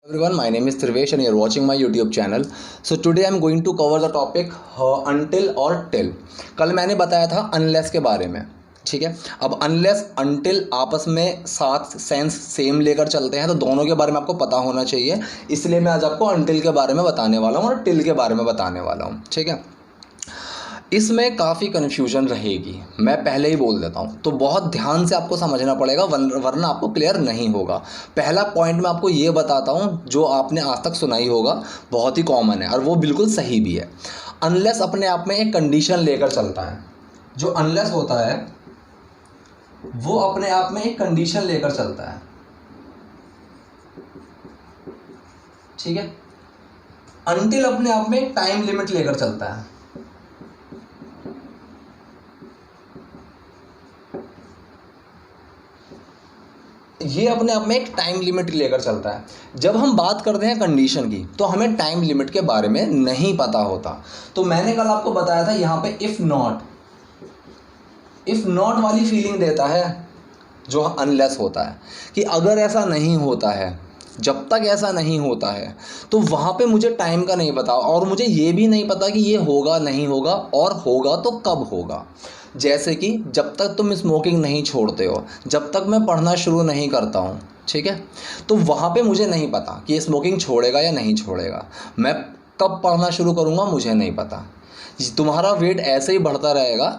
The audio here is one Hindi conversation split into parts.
Everyone, my name is Trivesh and you're watching my YouTube channel. So today I'm going to cover the topic until और till. कल मैंने बताया था unless के बारे में, ठीक है। अब unless until आपस में साथ सेंस सेम लेकर चलते हैं, तो दोनों के बारे में आपको पता होना चाहिए। इसलिए मैं आज आपको until के बारे में बताने वाला हूँ और till के बारे में बताने वाला हूँ, ठीक है। इसमें काफ़ी कन्फ्यूजन रहेगी, मैं पहले ही बोल देता हूँ, तो बहुत ध्यान से आपको समझना पड़ेगा वरना आपको क्लियर नहीं होगा। पहला पॉइंट मैं आपको ये बताता हूँ जो आपने आज तक सुना ही होगा, बहुत ही कॉमन है और वो बिल्कुल सही भी है। अनलेस अपने आप में एक कंडीशन लेकर चलता है। जो अनलेस होता है वो अपने आप में एक कंडीशन लेकर चलता है, ठीक है। अनटिल अपने आप में एक टाइम लिमिट लेकर चलता है। ये अपने आप में एक टाइम लिमिट लेकर चलता है। जब हम बात करते हैं कंडीशन की, तो हमें टाइम लिमिट के बारे में नहीं पता होता। तो मैंने कल आपको बताया था यहाँ पे इफ़ नॉट वाली फीलिंग देता है जो अनलेस होता है, कि अगर ऐसा नहीं होता है, जब तक ऐसा नहीं होता है, तो वहाँ पे मुझे टाइम का नहीं पता और मुझे ये भी नहीं पता कि ये होगा नहीं होगा, और होगा तो कब होगा। जैसे कि जब तक तुम स्मोकिंग नहीं छोड़ते हो, जब तक मैं पढ़ना शुरू नहीं करता हूँ, ठीक है, तो वहाँ पे मुझे नहीं पता कि ये स्मोकिंग छोड़ेगा या नहीं छोड़ेगा। मैं कब पढ़ना शुरू करूँगा मुझे नहीं पता। तुम्हारा वेट ऐसे ही बढ़ता रहेगा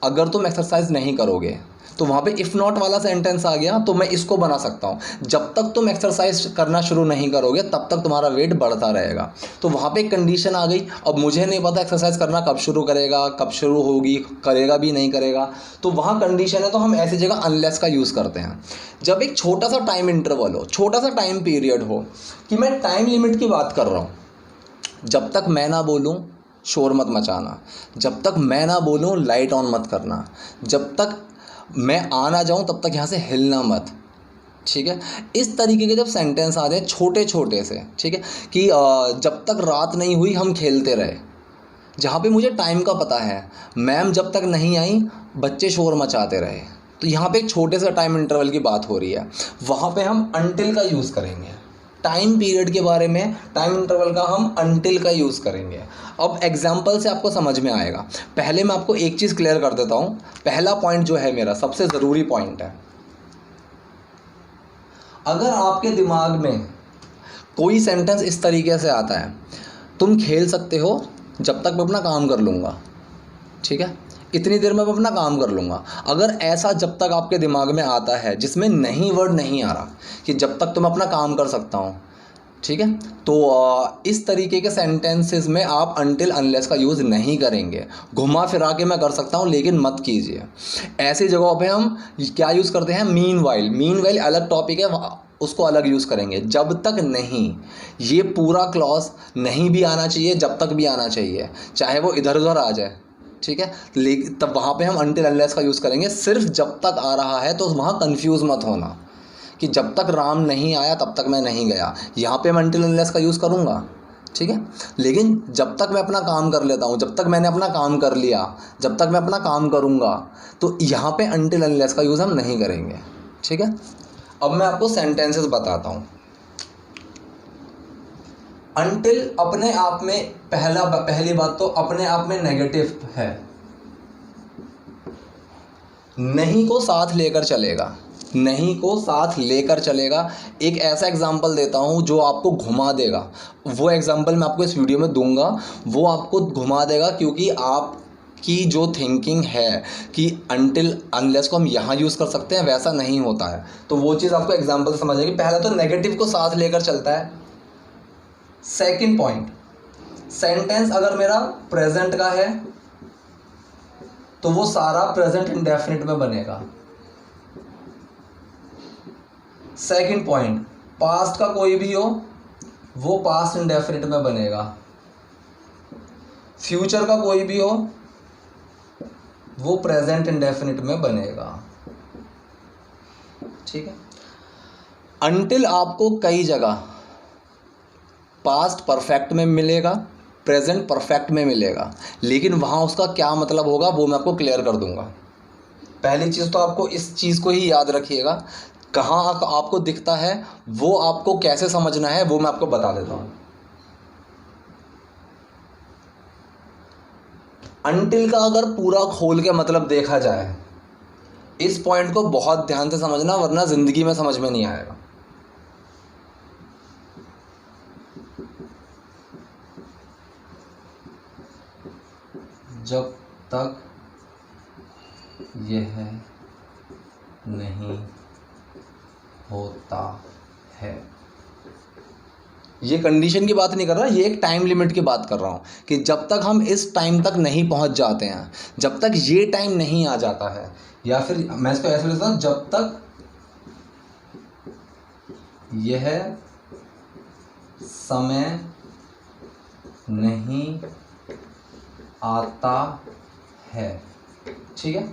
अगर तुम एक्सरसाइज नहीं करोगे। तो वहाँ पे इफ़ नॉट वाला सेंटेंस आ गया, तो मैं इसको बना सकता हूँ, जब तक तुम एक्सरसाइज करना शुरू नहीं करोगे तब तक तुम्हारा वेट बढ़ता रहेगा। तो वहाँ पे एक कंडीशन आ गई। अब मुझे नहीं पता एक्सरसाइज करना कब शुरू करेगा, कब शुरू होगी, करेगा भी नहीं करेगा, तो वहाँ कंडीशन है। तो हम ऐसी जगह अनलेस का यूज़ करते हैं। जब एक छोटा सा टाइम इंटरवल हो, छोटा सा टाइम पीरियड हो, कि मैं टाइम लिमिट की बात कर रहा हूँ, जब तक मैं ना बोलूँ शोर मत मचाना, जब तक मैं ना बोलूँ लाइट ऑन मत करना, जब तक मैं आ ना जाऊँ तब तक यहाँ से हिलना मत, ठीक है। इस तरीके के जब सेंटेंस आते हैं छोटे छोटे से, ठीक है, कि जब तक रात नहीं हुई हम खेलते रहे, जहाँ पे मुझे टाइम का पता है, मैम जब तक नहीं आई बच्चे शोर मचाते रहे, तो यहाँ पे एक छोटे से टाइम इंटरवल की बात हो रही है। वहाँ पे हम अनटिल का यूज़ करेंगे। टाइम पीरियड के बारे में, टाइम इंटरवल का हम अनटिल का यूज़ करेंगे। अब एग्जाम्पल से आपको समझ में आएगा। पहले मैं आपको एक चीज़ क्लियर कर देता हूँ। पहला पॉइंट जो है मेरा सबसे ज़रूरी पॉइंट है, अगर आपके दिमाग में कोई सेंटेंस इस तरीके से आता है, तुम खेल सकते हो जब तक मैं अपना काम कर लूँगा, ठीक है, इतनी देर में मैं अपना काम कर लूँगा। अगर ऐसा जब तक आपके दिमाग में आता है जिसमें नहीं वर्ड नहीं आ रहा कि जब तक तुम अपना काम कर सकता हूँ, ठीक है, तो इस तरीके के सेंटेंसेस में आप अनटिल अनलेस का यूज़ नहीं करेंगे। घुमा फिरा के मैं कर सकता हूँ लेकिन मत कीजिए। ऐसी जगहों पे हम क्या यूज़ करते हैं, मीनवाइल अलग टॉपिक है, उसको अलग यूज़ करेंगे। जब तक नहीं, ये पूरा क्लॉज नहीं भी आना चाहिए, जब तक भी आना चाहिए, चाहे वो इधर उधर आ जाए, ठीक है, लेकिन तब वहाँ पे हम अनटिल अनलेस का यूज़ करेंगे। सिर्फ जब तक आ रहा है तो वहाँ कंफ्यूज मत होना कि जब तक राम नहीं आया तब तक मैं नहीं गया। यहाँ पे मैं अनटिल अनलेस का यूज़ करूँगा, ठीक है, लेकिन जब तक मैं अपना काम कर लेता हूँ, जब तक मैंने अपना काम कर लिया, जब तक मैं अपना काम करूँगा, तो यहाँ पे अनटिल अनलेस का यूज़ हम नहीं करेंगे, ठीक है। अब मैं आपको सेंटेंसेस बताता हूँ। अनटिल अपने आप में पहली बात तो अपने आप में नेगेटिव है, नहीं को साथ लेकर चलेगा, नहीं को साथ लेकर चलेगा। एक ऐसा एग्जाम्पल देता हूँ जो आपको घुमा देगा। वो एग्जाम्पल मैं आपको इस वीडियो में दूंगा, वो आपको घुमा देगा, क्योंकि आपकी जो थिंकिंग है कि अनटिल अनलेस को हम यहाँ यूज़ कर सकते हैं, वैसा नहीं होता है। तो वो चीज़ आपको एग्जाम्पल समझ आएगी। पहला तो नेगेटिव को साथ लेकर चलता है। सेकंड पॉइंट, सेंटेंस अगर मेरा प्रेजेंट का है तो वो सारा प्रेजेंट इंडेफिनिट में बनेगा। सेकंड पॉइंट, पास्ट का कोई भी हो वो पास्ट इंडेफिनिट में बनेगा। फ्यूचर का कोई भी हो वो प्रेजेंट इंडेफिनिट में बनेगा, ठीक है। अनटिल आपको कई जगह पास्ट परफेक्ट में मिलेगा, प्रेजेंट परफेक्ट में मिलेगा, लेकिन वहाँ उसका क्या मतलब होगा वो मैं आपको क्लियर कर दूंगा। पहली चीज़ तो आपको इस चीज़ को ही याद रखिएगा, कहाँ आपको दिखता है, वो आपको कैसे समझना है वो मैं आपको बता देता हूँ। अनटिल का अगर पूरा खोल के मतलब देखा जाए, इस पॉइंट को बहुत ध्यान से समझना वरना ज़िंदगी में समझ में नहीं आएगा। जब तक यह नहीं होता है, ये कंडीशन की बात नहीं कर रहा, ये एक टाइम लिमिट की बात कर रहा हूँ कि जब तक हम इस टाइम तक नहीं पहुँच जाते हैं, जब तक ये टाइम नहीं आ जाता है, या फिर मैं इसको ऐसे लिखता हूँ, जब तक यह समय नहीं आता है। ठीक है,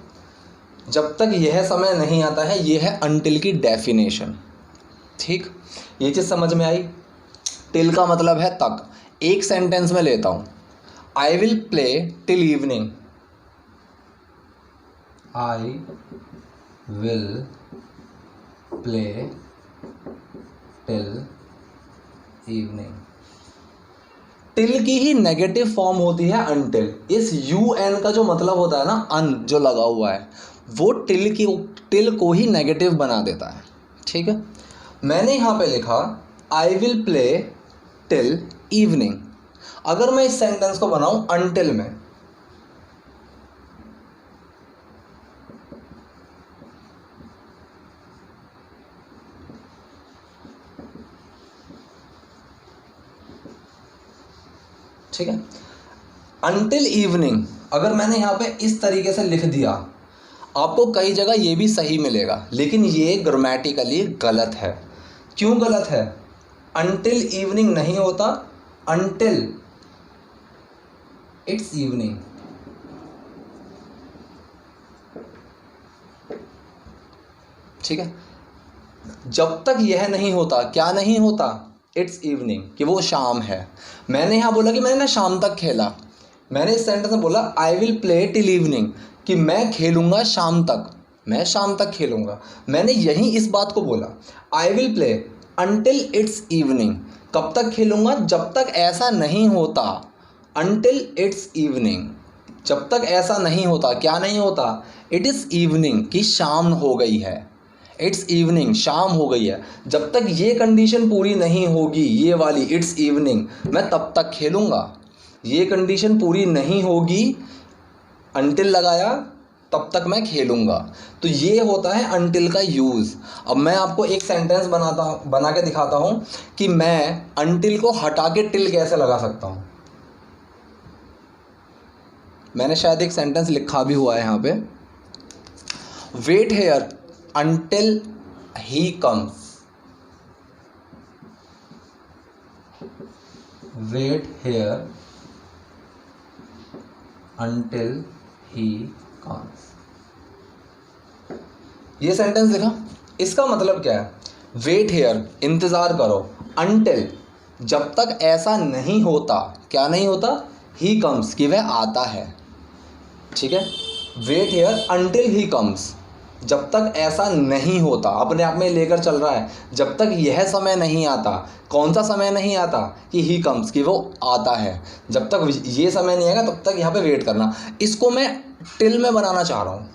जब तक यह समय नहीं आता है, ये है अनटिल की डेफिनेशन। ठीक, ये चीज़ समझ में आई। टिल का मतलब है तक। एक सेंटेंस में लेता हूँ, I will play till evening. I will play till evening. Till की ही नेगेटिव फॉर्म होती है अनटिल। इस यू एन का जो मतलब होता है ना, अन जो लगा हुआ है, वो टिल को ही नेगेटिव बना देता है। ठीक है, मैंने यहाँ पे लिखा I will play till evening. अगर मैं इस सेंटेंस को बनाऊं अनटिल में, ठीक है, अनटिल इवनिंग अगर मैंने यहाँ पे इस तरीके से लिख दिया, आपको कई जगह ये भी सही मिलेगा, लेकिन ये ग्रामेटिकली गलत है। क्यों गलत है? अनटिल इवनिंग नहीं होता, अनटिल इट्स इवनिंग। ठीक है, जब तक यह नहीं होता, क्या नहीं होता? इट्स इवनिंग, कि वो शाम है। मैंने यहाँ बोला कि मैंने ना शाम तक खेला, मैंने इस सेंटेंस में बोला I will play till evening, कि मैं खेलूँगा शाम तक, मैं शाम तक खेलूँगा। मैंने यहीं इस बात को बोला, I will play until it's evening. कब तक खेलूँगा? जब तक ऐसा नहीं होता, अनटिल इट्स इवनिंग। जब तक ऐसा नहीं होता, क्या नहीं होता? इट इज़ इवनिंग, कि शाम हो गई है। इट्स इवनिंग, शाम हो गई है। जब तक ये कंडीशन पूरी नहीं होगी, ये वाली इट्स इवनिंग, मैं तब तक खेलूँगा। ये कंडीशन पूरी नहीं होगी, अनटिल लगाया, तब तक मैं खेलूँगा। तो ये होता है अनटिल का यूज़। अब मैं आपको एक सेंटेंस बना के दिखाता हूँ कि मैं अनटिल को हटा के टिल कैसे लगा सकता हूँ। मैंने शायद एक सेंटेंस लिखा भी हुआ है यहाँ पे, wait here until he comes। wait here until he comes। ये सेंटेंस लिखा, इसका मतलब क्या है? वेट हेयर, इंतज़ार करो, until जब तक ऐसा नहीं होता, क्या नहीं होता? he comes, कि वह आता है। ठीक है, wait here until he comes, जब तक ऐसा नहीं होता, अपने आप में लेकर चल रहा है, जब तक यह समय नहीं आता। कौन सा समय नहीं आता? कि ही कम्स, कि वो आता है। जब तक ये समय नहीं आएगा तब तक यहाँ पे वेट करना। इसको मैं टिल में बनाना चाह रहा हूँ,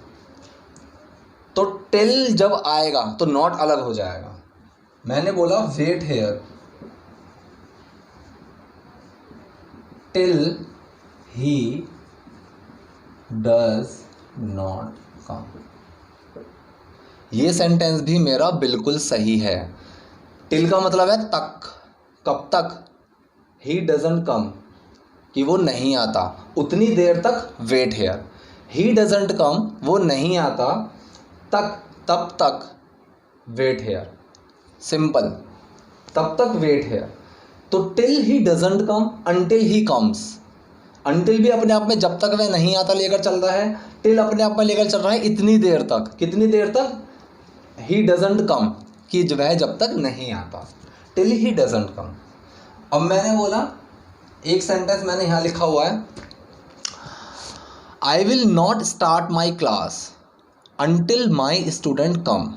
तो टिल जब आएगा तो नॉट अलग हो जाएगा। मैंने बोला wait here till he does not come. ये सेंटेंस भी मेरा बिल्कुल सही है। टिल का मतलब है तक, कब तक? ही डजंट कम, कि वो नहीं आता, उतनी देर तक wait here. He doesn't come, वो नहीं आता, तक, तब तक वेट हेयर। सिंपल, तब तक वेट हेयर। तो till he doesn't come until he comes. Until भी अपने आप में जब तक वह नहीं आता लेकर चल रहा है, टिल अपने आप में लेकर चल रहा है इतनी देर तक। कितनी देर तक? ही डजंट कम, कि वह जब तक नहीं आता, टिल ही डजंट कम। अब मैंने बोला, एक सेंटेंस मैंने यहाँ लिखा हुआ है, I will not start my class until my student come.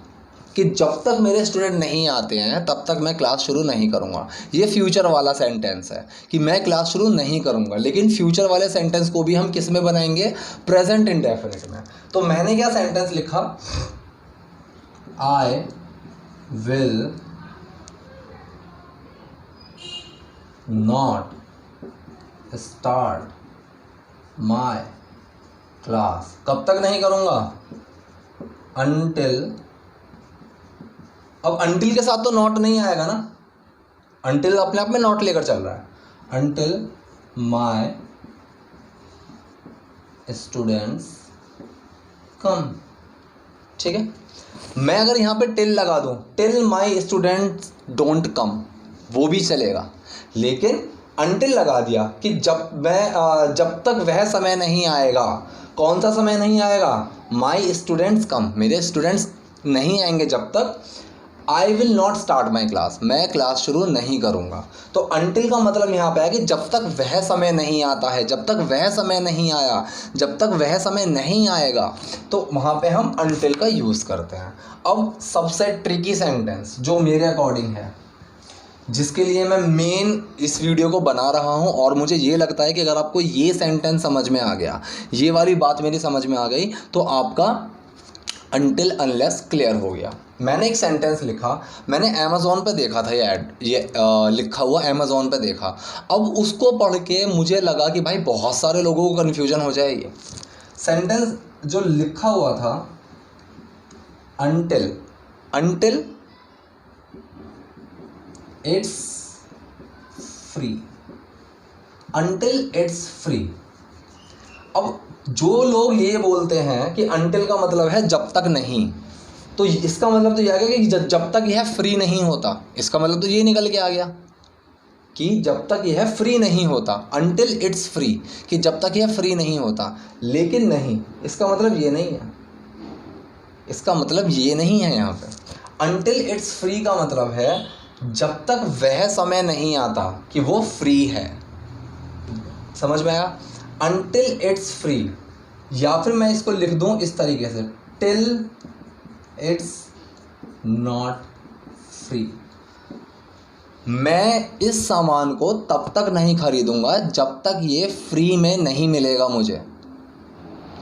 कि जब तक मेरे स्टूडेंट नहीं आते हैं तब तक मैं क्लास शुरू नहीं करूँगा। ये फ्यूचर वाला सेंटेंस है कि मैं क्लास शुरू नहीं करूँगा, लेकिन फ्यूचर वाले सेंटेंस को भी हम किस में बनाएंगे, प्रेजेंट इंडेफिनिट में। तो मैंने क्या सेंटेंस लिखा, आई will not start my class, कब तक नहीं करूँगा, अनटिल। अब अनटिल के साथ तो नॉट नहीं आएगा ना, अनटिल अपने आप में नॉट लेकर चल रहा है, अनटिल माई स्टूडेंट्स कम। ठीक है, मैं अगर यहाँ पे टिल लगा दूँ, till my students don't come, वो भी चलेगा, लेकिन अनटिल लगा दिया कि जब तक वह समय नहीं आएगा। कौन सा समय नहीं आएगा, माई स्टूडेंट्स कम, मेरे स्टूडेंट्स नहीं आएंगे जब तक। आई will not start my class, मैं क्लास शुरू नहीं करूँगा। तो अनटिल का मतलब यहाँ पे है कि जब तक वह समय नहीं आता है, जब तक वह समय नहीं आया, जब तक वह समय नहीं आएगा, तो वहाँ पे हम अनटिल का यूज़ करते हैं। अब सबसे ट्रिकी सेंटेंस जो मेरे अकॉर्डिंग है, जिसके लिए मैं मेन इस वीडियो को बना रहा हूँ, और मुझे ये लगता है कि अगर आपको ये सेंटेंस समझ में आ गया, ये वाली बात मेरी समझ में आ गई, तो आपका अनटिल अनलेस क्लियर हो गया। मैंने एक सेंटेंस लिखा, मैंने अमेज़ॉन पे देखा था ये लिखा हुआ अमेज़ॉन पे देखा। अब उसको पढ़ के मुझे लगा कि भाई बहुत सारे लोगों को कन्फ्यूजन हो जाएगी। सेंटेंस जो लिखा हुआ था, until it's free, until it's free. अब जो लोग ये बोलते हैं कि अनटिल का मतलब है जब तक नहीं, तो इसका मतलब तो यह आ गया कि जब तक यह फ्री नहीं होता। इसका मतलब तो ये निकल के आ गया कि जब तक यह फ्री नहीं होता, अनटिल इट्स फ्री, कि जब तक यह फ्री नहीं होता। लेकिन नहीं, इसका मतलब ये नहीं है, इसका मतलब ये नहीं है। यहाँ पे अनटिल इट्स फ्री का मतलब है जब तक वह समय नहीं आता कि वो फ्री है। समझ में आया, अनटिल इट्स फ्री। या फिर मैं इसको लिख दूं इस तरीके से, टिल इट्स नॉट फ्री। मैं इस सामान को तब तक नहीं खरीदूंगा जब तक ये फ्री में नहीं मिलेगा मुझे।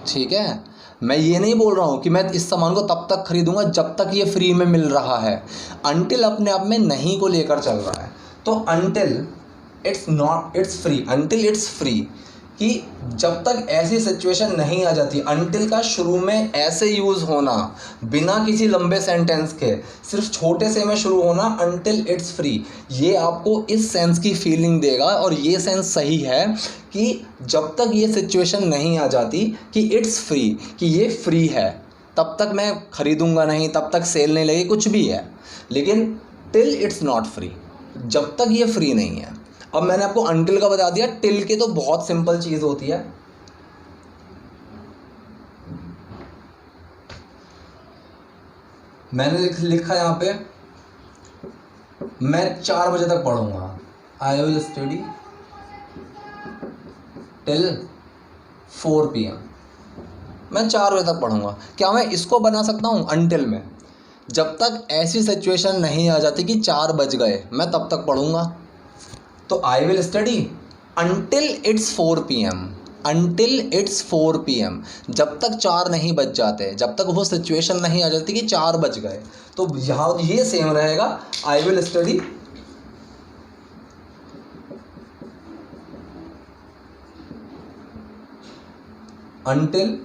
ठीक है, मैं ये नहीं बोल रहा हूँ कि मैं इस सामान को तब तक खरीदूंगा जब तक ये फ्री में मिल रहा है। अनटिल अपने आप में नहीं को लेकर चल रहा है। तो until it's free, until it's free, कि जब तक ऐसी सिचुएशन नहीं आ जाती। अनटिल का शुरू में ऐसे यूज़ होना, बिना किसी लंबे सेंटेंस के, सिर्फ छोटे से में शुरू होना, अनटिल इट्स फ्री, ये आपको इस सेंस की फीलिंग देगा। और ये सेंस सही है कि जब तक ये सिचुएशन नहीं आ जाती कि इट्स फ्री, कि ये फ्री है, तब तक मैं ख़रीदूँगा नहीं, तब तक सेल नहीं लगी, कुछ भी है। लेकिन टिल इट्स नॉट फ्री, जब तक ये फ्री नहीं है। अब मैंने आपको अनटिल का बता दिया, टिल के तो बहुत सिंपल चीज़ होती है। मैंने लिखा यहाँ पे, मैं 4 बजे तक पढ़ूंगा, I will study till 4 PM। मैं 4 बजे तक पढ़ूंगा। क्या मैं इसको बना सकता हूँ अनटिल में? जब तक ऐसी सिचुएशन नहीं आ जाती कि 4 बज गए, मैं तब तक पढ़ूंगा। तो I will study until it's 4 PM, until it's 4 PM, जब तक 4 नहीं बज जाते, जब तक वो सिचुएशन नहीं आ जाती कि 4 बज गए। तो यहाँ ये सेम रहेगा, I will study until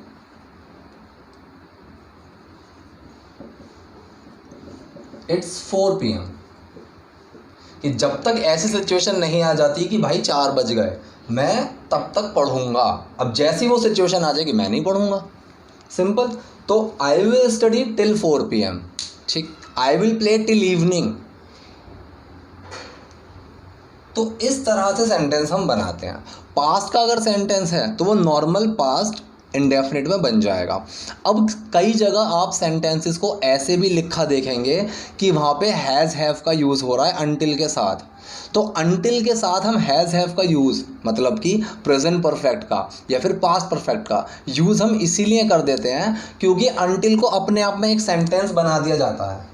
it's 4 PM, कि जब तक ऐसी सिचुएशन नहीं आ जाती कि भाई 4 बज गए, मैं तब तक पढ़ूंगा। अब जैसी वो सिचुएशन आ जाएगी, मैं नहीं पढ़ूंगा, सिंपल। तो I will study till 4 PM, ठीक। I will play till evening. तो इस तरह से सेंटेंस हम बनाते हैं। पास्ट का अगर सेंटेंस है तो वो नॉर्मल पास्ट इंडेफिनिट में बन जाएगा। अब कई जगह आप सेंटेंसेस को ऐसे भी लिखा देखेंगे कि वहाँ पे हैज़ हैव का यूज़ हो रहा है अनटिल के साथ। तो अनटिल के साथ हम हैज़ हैव का यूज़, मतलब कि प्रेजेंट परफेक्ट का या फिर पास्ट परफेक्ट का यूज़ हम इसीलिए कर देते हैं क्योंकि अनटिल को अपने आप में एक सेंटेंस बना दिया जाता है।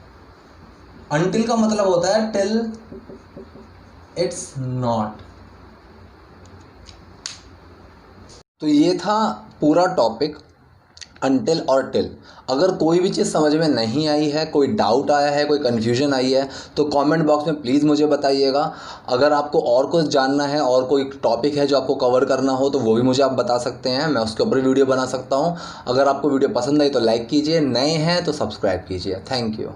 अनटिल का मतलब होता है टिल इट्स नॉट। तो ये था पूरा टॉपिक अनटिल और टिल। अगर कोई भी चीज़ समझ में नहीं आई है, कोई डाउट आया है, कोई कन्फ्यूजन आई है, तो कमेंट बॉक्स में प्लीज़ मुझे बताइएगा। अगर आपको और कुछ जानना है और कोई टॉपिक है जो आपको कवर करना हो तो वो भी मुझे आप बता सकते हैं, मैं उसके ऊपर वीडियो बना सकता हूँ। अगर आपको वीडियो पसंद आई तो लाइक कीजिए, नए हैं तो सब्सक्राइब कीजिए। Thank you.